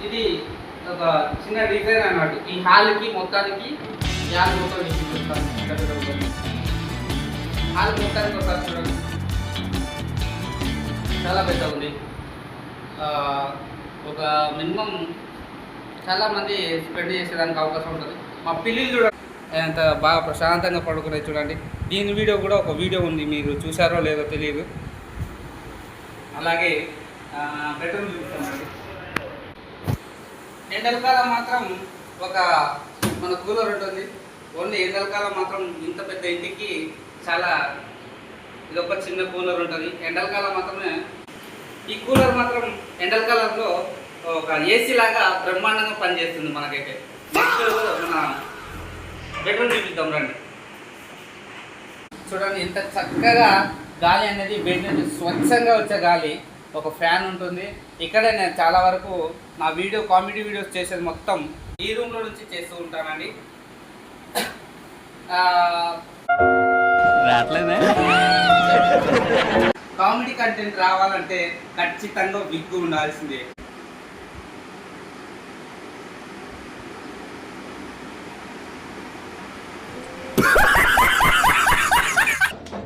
ఇది ఒక చిన్న డిజైన్ అన్నట్టు. ఈ హాల్కి మొత్తానికి హాల్ మొత్తం చూపిస్తాను. హాల్ మొత్తానికి ఒకసారి చూడండి, చాలా పెద్దగా ఉంది. ఒక మినిమం చాలామంది స్పెండ్ చేసేదానికి అవకాశం ఉంటుంది. మా పిల్లలు చూడండి ఎంత బాగా ప్రశాంతంగా పడుకున్నాయి చూడండి. దీని వీడియో కూడా ఒక వీడియో ఉంది, మీరు చూసారో లేదో తెలియదు. అలాగే బెడ్రూమ్ చూపిస్తామండి. ఎండలకాలం మాత్రం ఒక మన కూలర్ ఉంటుంది. ఓన్లీ ఎండలకాలం మాత్రం ఇంత పెద్ద ఇంటికి చాలా ఇదొక చిన్న కూలర్ ఉంటుంది. ఎండలకాలం మాత్రమే ఈ కూలర్ మాత్రం ఎండలకాలంలో ఒక ఏసీ లాగా బ్రహ్మాండంగా పనిచేస్తుంది మనకైతే. నెక్స్ట్ మన బెడ్రూమ్ చూపిద్దాం రండి. చూడండి ఎంత చక్కగా గాలి అనేది బెడ్ నుంచి స్వచ్ఛంగా వచ్చే గాలి. ఒక ఫ్యాన్ ఉంటుంది. ఇక్కడే నేను చాలా వరకు నా కామెడీ వీడియోస్ చేసేది మొత్తం ఈ రూమ్లో నుంచి చేస్తూ ఉంటానండి. కామెడీ కంటెంట్ రావాలంటే ఖచ్చితంగా విగ్గు ఉండాల్సిందే.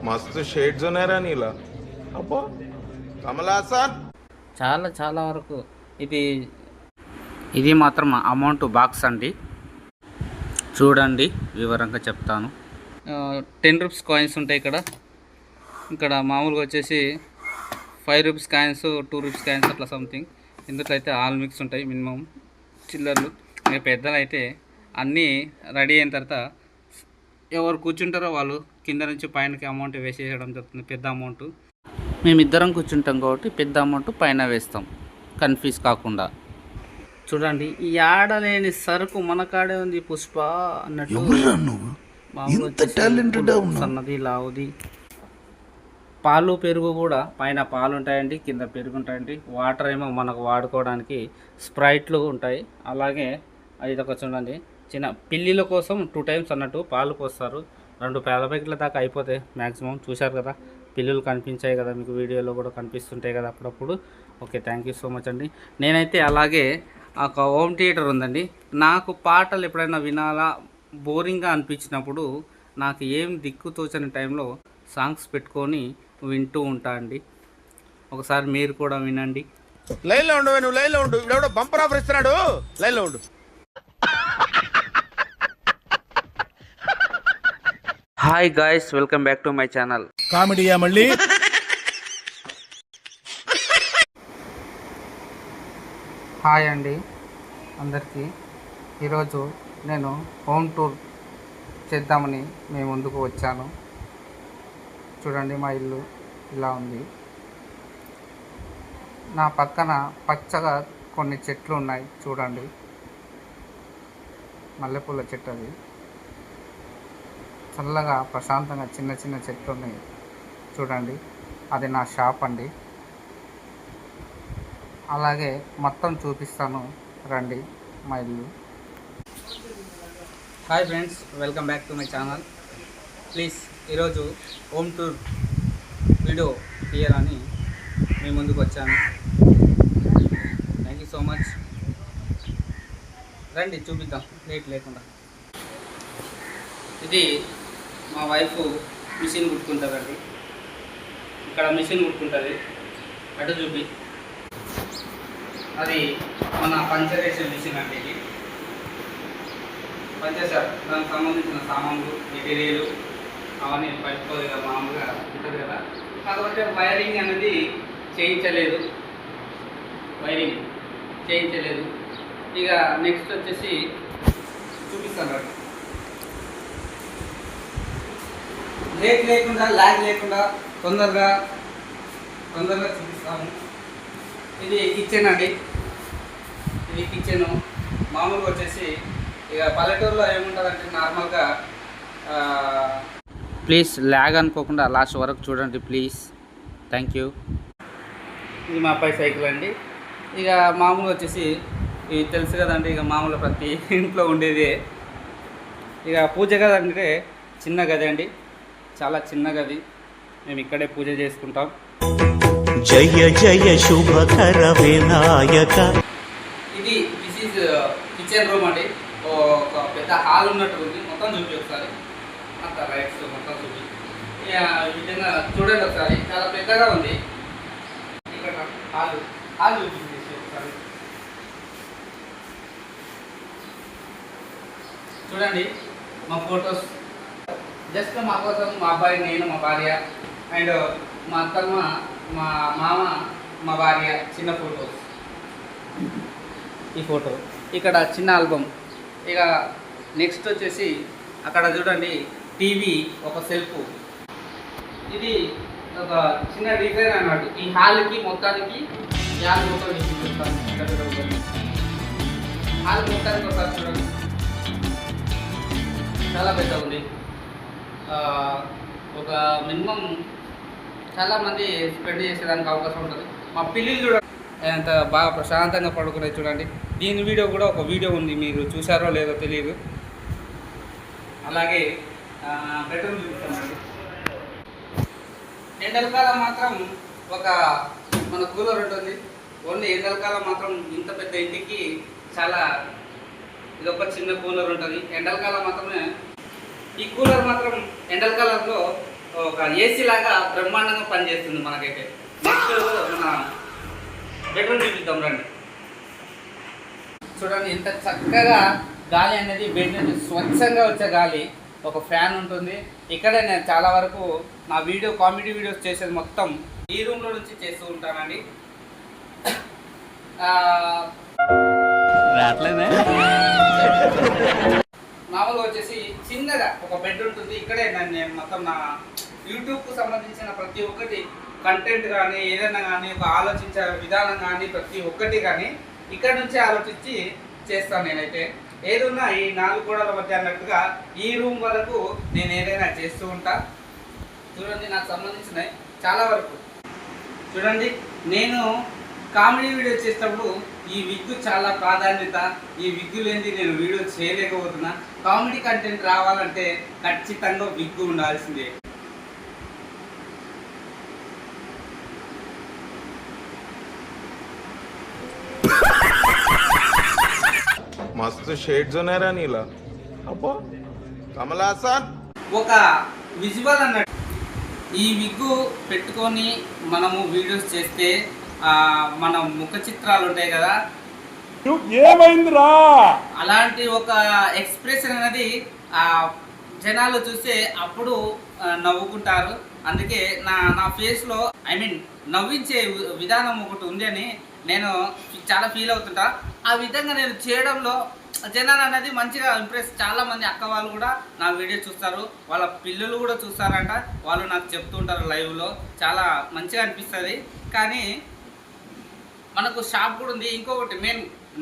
మస్తు షేడ్స్ ఉన్నాయరా నీలా. అబ్బో కమలాసన్. చాలా చాలా వరకు ఇది మాత్రం అమౌంట్ బాక్స్ అండి. చూడండి వివరంగా చెప్తాను. 10 రూపీస్ కాయిన్స్ ఉంటాయి ఇక్కడ మామూలుగా వచ్చేసి 5 రూపీస్ కాయిన్స్, 2 రూపీస్ కాయిన్స్ అట్లా సంథింగ్. ఇందులో అయితే ఆల్ మిక్స్ ఉంటాయి. మినిమం చిల్లర్లు. ఇంకా పెద్దలు అయితే అన్నీ రెడీ అయిన తర్వాత ఎవరు కూర్చుంటారో వాళ్ళు కింద నుంచి పైనకి అమౌంట్ వేసేయడం జరుగుతుంది. పెద్ద అమౌంట్ మేమిద్దరం కూర్చుంటాం కాబట్టి పెద్ద అమౌంట్ పైన వేస్తాం, కన్ఫ్యూజ్ కాకుండా. చూడండి ఈ ఆడలేని సరుకు మన కాడే ఉంది. పుష్ప అన్నట్టు సన్నది లావుది. పాలు పెరుగు కూడా పైన పాలు ఉంటాయండి, కింద పెరుగు ఉంటాయండి. వాటర్ ఏమో మనకు వాడుకోవడానికి స్ప్రైట్లు ఉంటాయి. అలాగే అది ఒక చూడండి చిన్న పిల్లిల కోసం 2 టైమ్స్ అన్నట్టు పాలు పోస్తారు. 2 పాల ప్యాకెట్ల దాకా అయిపోతాయి మ్యాక్సిమం. చూశారు కదా, పిల్లులు కనిపించాయి కదా మీకు, వీడియోలో కూడా కనిపిస్తుంటాయి కదా అప్పుడప్పుడు. Okay, thank you so much అండి. నేనైతే అలాగే ఒక హోమ్ థియేటర్ ఉందండి. నాకు పాటలు ఎప్పుడైనా వినాలా బోరింగ్గా అనిపించినప్పుడు నాకు ఏం దిక్కు తోచని టైంలో సాంగ్స్ పెట్టుకొని వింటూ ఉంటా అండి. ఒకసారి మీరు కూడా వినండి. లైన్లో ఉండు, నువ్వు లైన్లో ఉండు. ఇప్పుడు బంపర్ ఆఫర్ ఇస్తున్నాడు, లైన్లో ఉండు. Hi guys, welcome back to my channel. కామెడీయా మళ్ళీ? హాయ్ అండి అందరికీ. ఈరోజు నేను హోమ్ టూర్ చేద్దామని మీ ముందుకు వచ్చాను. చూడండి మా ఇల్లు ఇలా ఉంది. నా పక్కన పచ్చగా కొన్ని చెట్లు ఉన్నాయి చూడండి. మల్లెపూల చెట్టు అది. చల్లగా ప్రశాంతంగా చిన్న చిన్న చెట్లు ఉన్నాయి చూడండి. అది నా షాప్ అండి. అలాగే మొత్తం చూపిస్తాను రండి మా ఇల్లు. Hi friends, welcome back to my channel. Please ఈరోజు హోమ్ టూర్ వీడియో తీయాలని మీ ముందుకు వచ్చాను. Thank you so much. రండి చూపిద్దాం లేట్ లేకుండా. ఇది మా వైఫ్ మిషన్ కుట్టుకుంటుందండి. ఇక్కడ మిషన్ కుట్టుకుంటుంది. అటు చూపి, అది మన పంచరేషన్ మిషన్ అండి. ఇది పంచేసారు, దానికి సంబంధించిన సామాన్లు, మెటీరియల్ అవన్నీ పట్టుకోదు కదా, మామూలుగా ఉంటుంది కదా. కాకపోతే వైరింగ్ అనేది చేయించలేదు. ఇక నెక్స్ట్ వచ్చేసి చూపిస్తాను. లేట్ లేకుండా, ల్యాగ్ లేకుండా తొందరగా చూపిస్తాము. ఇది కిచెన్ అండి. ఇది కిచెను. మామూలుగా వచ్చేసి ఇక పల్లెటూరులో ఏముంటుందంటే నార్మల్గా, ప్లీజ్ ల్యాగ్ అనుకోకుండా లాస్ట్ వరకు చూడండి ప్లీజ్. Thank you. ఇది మా అబ్బాయి సైకిల్ అండి. ఇక మామూలుగా వచ్చేసి ఇది తెలుసు కదండి, ఇక మామూలుగా ప్రతి ఇంట్లో ఉండేదే. ఇక పూజ గది అంటే చిన్న గది అండి, చాలా చిన్న గది. మేము ఇక్కడే పూజ చేసుకుంటాం. జయ జయ శుభకర Vinayaka. This is kitchen room అండి. ఒక పెద్ద హాల్ ఉన్నట్టు ఉంది. మొత్తం చూపి ఒకసారి, అంత రైట్స్ మొత్తం చూపి. ఈ విధంగా చూడండి ఒకసారి, చాలా పెద్దగా ఉంది. ఇక్కడ హాల్ చూపించేసి ఒకసారి చూడండి. మా ఫొటోస్ జస్ట్ మా కోసం, మా అబ్బాయి, నేను, మా భార్య అండ్ మా అత్తమ్మ, మా మామ, మా భార్య చిన్న ఫొటోస్. ఈ ఫోటో ఇక్కడ చిన్న ఆల్బమ్. ఇక నెక్స్ట్ వచ్చేసి అక్కడ చూడండి టీవీ, ఒక సెల్ఫ్. ఇది ఒక చిన్న డిజైన్ అన్నట్టు. ఈ హాల్కి మొత్తానికి హాల్ మొత్తం చూపిస్తాను. హాల్ మొత్తానికి ఒకసారి చూడండి, చాలా పెద్ద ఉంది. ఒక మినిమం చాలామంది స్పెండ్ చేసేదానికి అవకాశం ఉంటుంది. మా పిల్లలు చూడండి ఎంత బాగా ప్రశాంతంగా పడుకునేది చూడండి. దీని వీడియో కూడా ఒక వీడియో ఉంది, మీరు చూసారో లేదో తెలియదు. అలాగే బెడ్రూమ్ చూపిస్తామండి. ఎండలకాలం మాత్రం ఒక మన కూలర్ ఉంటుంది. ఓన్లీ ఎండలకాలం మాత్రం ఇంత పెద్ద ఇంటికి చాలా ఇది ఒక చిన్న కూలర్ ఉంటుంది. ఎండలకాలం మాత్రమే ఈ కూలర్ మాత్రం ఎండలకాలంలో ఒక ఏసీ లాగా బ్రహ్మాండంగా పనిచేస్తుంది మనకైతే. నెక్స్ట్ మన బెడ్రూమ్ చూపిద్దాం రండి. చూడండి ఎంత చక్కగా గాలి అనేది బెడ్ నుండి స్వచ్ఛంగా వచ్చే గాలి. ఒక ఫ్యాన్ ఉంటుంది. ఇక్కడే నేను చాలా వరకు నా కామెడీ వీడియోస్ చేసేది మొత్తం ఈ రూమ్లో నుంచి చేస్తూ ఉంటానండి. మామూలుగా వచ్చేసి చిన్నగా ఒక బెడ్ ఉంటుంది. ఇక్కడే నేను మొత్తం నా యూట్యూబ్కు సంబంధించిన ప్రతి ఒక్కటి కంటెంట్ కానీ ఏదైనా కానీ ఒక ఆలోచించే విధానం కానీ ప్రతి ఒక్కటి కానీ ఇక్కడ నుంచి ఆలోచించి చేస్తాను నేనైతే. ఏదున్నా ఈ 4 గోడల మధ్య అన్నట్టుగా ఈ రూమ్ వరకు నేను ఏదైనా చేస్తూ ఉంటా. చూడండి నాకు సంబంధించినవి చాలా వరకు. చూడండి నేను కామెడీ వీడియో చేసేటప్పుడు ఈ విగ్గు చాలా ప్రాధాన్యత. ఈ విగ్గు లేనిది నేను వీడియో చేయలేకపోతున్నా. కామెడీ కంటెంట్ రావాలంటే ఖచ్చితంగా విగ్గు ఉండాల్సిందే. मस्त शेड्स ఉన్నాయరా నీలా. అబ్బో కమల్ హాసన్. ఒక విజువల్ అన్నట్టు ఈ విగ్గు పెట్టుకొని మనము వీడియోస్ చేస్తే మన ముఖ చిత్రాలు ఉంటాయి కదా, ఏమైందిరా అలాంటి ఒక ఎక్స్ప్రెషన్ అనేది జనాలు చూస్తే అప్పుడు నవ్వుకుంటారు. అందుకే నా ఫేస్లో నవ్వించే విధానం ఒకటి ఉంది అని నేను చాలా ఫీల్ అవుతుంటా. ఆ విధంగా నేను చేయడంలో జనాలు అనేది మంచిగా ఇంప్రెస్. చాలామంది అక్క వాళ్ళు కూడా నా వీడియో చూస్తారు, వాళ్ళ పిల్లలు కూడా చూస్తారంట. వాళ్ళు నాకు చెప్తుంటారు లైవ్లో. చాలా మంచిగా అనిపిస్తుంది. కానీ మనకు షాప్ కూడా ఉంది. ఇంకొకటి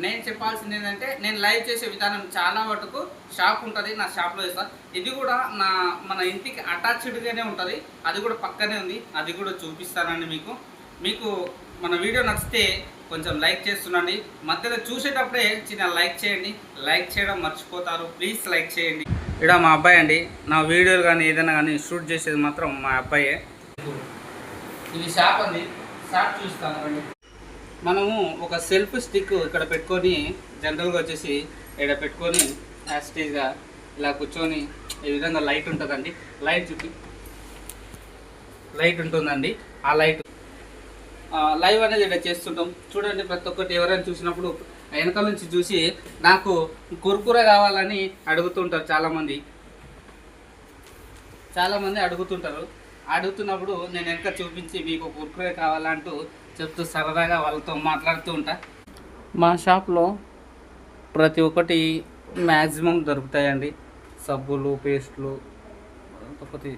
నేను చెప్పాల్సింది ఏంటంటే, నేను లైవ్ చేసే విధానం చాలా మటుకు షాప్ ఉంటుంది. నా షాప్లో ఇస్తాను. ఇది కూడా మన ఇంటికి అటాచ్డ్గానే ఉంటుంది. అది కూడా పక్కనే ఉంది. అది కూడా చూపిస్తానండి మీకు మన వీడియో నచ్చితే కొంచెం లైక్ చేస్తుండండి. మధ్యలో చూసేటప్పుడే చిన్న లైక్ చేయండి. లైక్ చేయడం మర్చిపోతారు, ప్లీజ్ లైక్ చేయండి. ఇక్కడ మా అబ్బాయి అండి. నా వీడియోలు కానీ ఏదైనా కానీ షూట్ చేసేది మాత్రం మా అబ్బాయే. ఇది షాప్ అండి. షాప్ చూస్తాను రండి. మనము ఒక సెల్ఫ్ స్టిక్ ఇక్కడ పెట్టుకొని జనరల్గా వచ్చేసి ఇక్కడ పెట్టుకొని యాస్టేజ్గా ఇలా కూర్చొని ఈ విధంగా లైట్ ఉంటుందండి. లైట్ ఉంటుందండి. ఆ లైట్ లైవ్ అనేది ఇక్కడ చేస్తుంటాం. చూడండి ప్రతి ఒక్కటి ఎవరైనా చూసినప్పుడు వెనకాల నుంచి చూసి నాకు కుర్కురే కావాలని అడుగుతుంటారు. చాలామంది అడుగుతున్నప్పుడు నేను వెనక చూపించి మీకు కుర్కురే కావాలంటూ చెప్తూ సరదాగా వాళ్ళతో మాట్లాడుతూ ఉంటా. మా షాప్లో ప్రతి ఒక్కటి మ్యాక్సిమం దొరుకుతాయండి. సబ్బులు, పేస్టులు, ఒకటి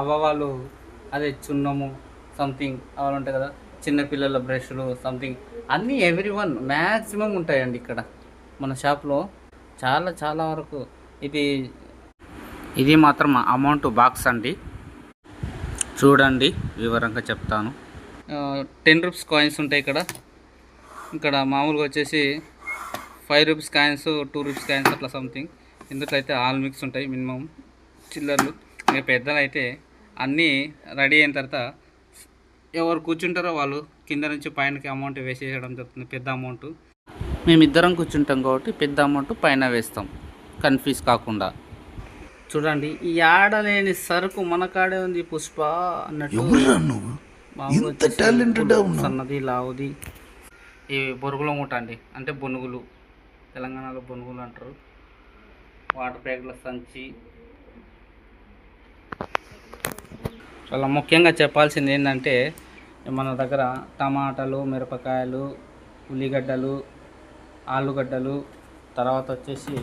అవవాలు, అదే చున్నము సంథింగ్ అవన్నీ ఉంటాయి కదా, చిన్నపిల్లల బ్రష్లు సంథింగ్ అన్నీ ఎవ్రీవన్ మ్యాక్సిమం ఉంటాయండి ఇక్కడ మన షాప్లో. చాలా వరకు ఇది మాత్రం అమౌంట్ బాక్స్ అండి. చూడండి వివరంగా చెప్తాను. 10 రూపీస్ కాయిన్స్ ఉంటాయి ఇక్కడ మామూలుగా వచ్చేసి 5 రూపీస్ కాయిన్స్, 2 రూపీస్ కాయిన్స్ అట్లా సంథింగ్. ఇందులో అయితే ఆల్ మిక్స్ ఉంటాయి. మినిమం చిల్లర్లు. ఇంకా పెద్దలు అయితే అన్నీ రెడీ అయిన తర్వాత ఎవరు కూర్చుంటారో వాళ్ళు కింద నుంచి పైనకి అమౌంట్ వేసేయడం జరుగుతుంది. పెద్ద అమౌంట్ మేమిద్దరం కూర్చుంటాం కాబట్టి పెద్ద అమౌంట్ పైన వేస్తాం కన్ఫ్యూజ్ కాకుండా. చూడండి ఈ ఆడలేని సరుకు మన కాడే ఉంది పుష్ప అన్నట్టు. మామూలు వచ్చేసి సన్నది లావుది ఇవి బొరుగుల మూట అండి, అంటే బొనుగులు, తెలంగాణలో బొనుగులు అంటారు. వాటర్ బ్యాగ్ల సంచి. చాలా ముఖ్యంగా చెప్పాల్సింది ఏంటంటే మన దగ్గర టమాటాలు, మిరపకాయలు, ఉల్లిగడ్డలు, ఆలుగడ్డలు, తర్వాత వచ్చేసి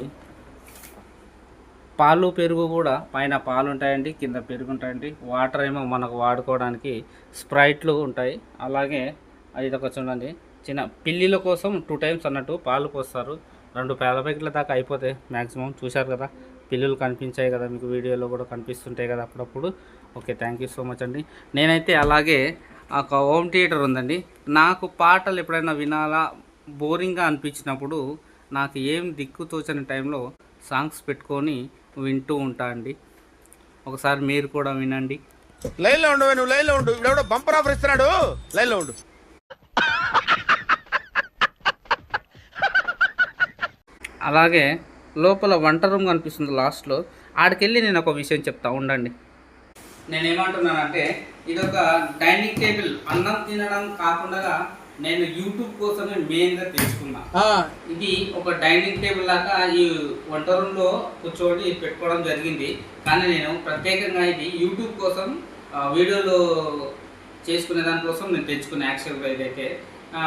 పాలు పెరుగు కూడా, పైన పాలు ఉంటాయండి, కింద పెరుగు ఉంటాయండి. వాటర్ ఏమో మనకు వాడుకోవడానికి స్ప్రైట్లు ఉంటాయి. అలాగే ఇది ఒక చూడండి చిన్న పిల్లిల కోసం 2 టైమ్స్ అన్నట్టు పాలు పోస్తారు. 2 పాల ప్యాకెట్ల దాకా అయిపోతాయి మ్యాక్సిమం. చూశారు కదా పిల్లులు కనిపించాయి కదా మీకు, వీడియోలో కూడా కనిపిస్తుంటాయి కదా అప్పుడప్పుడు. Okay, thank you so much అండి. నేనైతే అలాగే ఒక హోమ్ థియేటర్ ఉందండి. నాకు పాటలు ఎప్పుడైనా వినాలా బోరింగ్గా అనిపించినప్పుడు నాకు ఏం దిక్కు తోచని టైంలో సాంగ్స్ పెట్టుకొని వింటూ ఉంటా అండి. ఒకసారి మీరు కూడా వినండి. లైన్ లో ఉండు, నువ్వు లైన్ లో ఉండు. ఇవిడెవడో బంపర్ ఆఫర్ ఇస్తున్నాడు, లైన్ లో ఉండు. అలాగే లోపల వంట రూమ్ కనిపిస్తుంది లాస్ట్లో, ఆడికెళ్ళి నేను ఒక విషయం చెప్తా ఉండండి. నేనేమంటున్నానంటే ఇది ఒక డైనింగ్ టేబుల్. అన్నం తినడం కాకుండా నేను యూట్యూబ్ కోసమే మెయిన్గా తెచ్చుకున్నా. ఇది ఒక డైనింగ్ టేబుల్ లాగా ఈ వంట రూమ్లో కూర్చోని పెట్టుకోవడం జరిగింది. కానీ నేను ప్రత్యేకంగా ఇది యూట్యూబ్ కోసం వీడియోలు చేసుకునే దానికోసం నేను తెచ్చుకున్న. యాక్చువల్గా ఇదైతే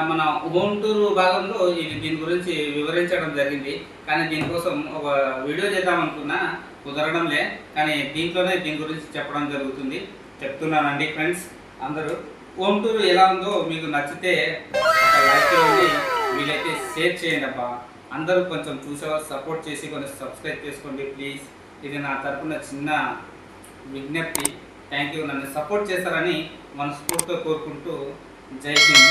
మన హోమ్ టూర్ భాగంలో ఇది దీని గురించి వివరించడం జరిగింది. కానీ దీనికోసం ఒక వీడియో చేద్దామనుకున్నా, కుదరడంలే. కానీ దీంట్లోనే దీని గురించి చెప్పడం జరుగుతుంది. చెప్తున్నానండి ఫ్రెండ్స్ అందరూ. హోమ్ టూర్ ఎలా ఉందో మీకు నచ్చితే ఒక లైక్ చేయండి, వీలైతే షేర్ చేయండి అబ్బా. అందరూ కొంచెం చూసేవారు సపోర్ట్ చేసి కొంచెం సబ్స్క్రైబ్ చేసుకోండి ప్లీజ్. ఇది నా తరపున చిన్న విజ్ఞప్తి. Thank you. నన్ను సపోర్ట్ చేస్తారని మనస్ఫూర్తిగా కోరుకుంటూ జై హింద్.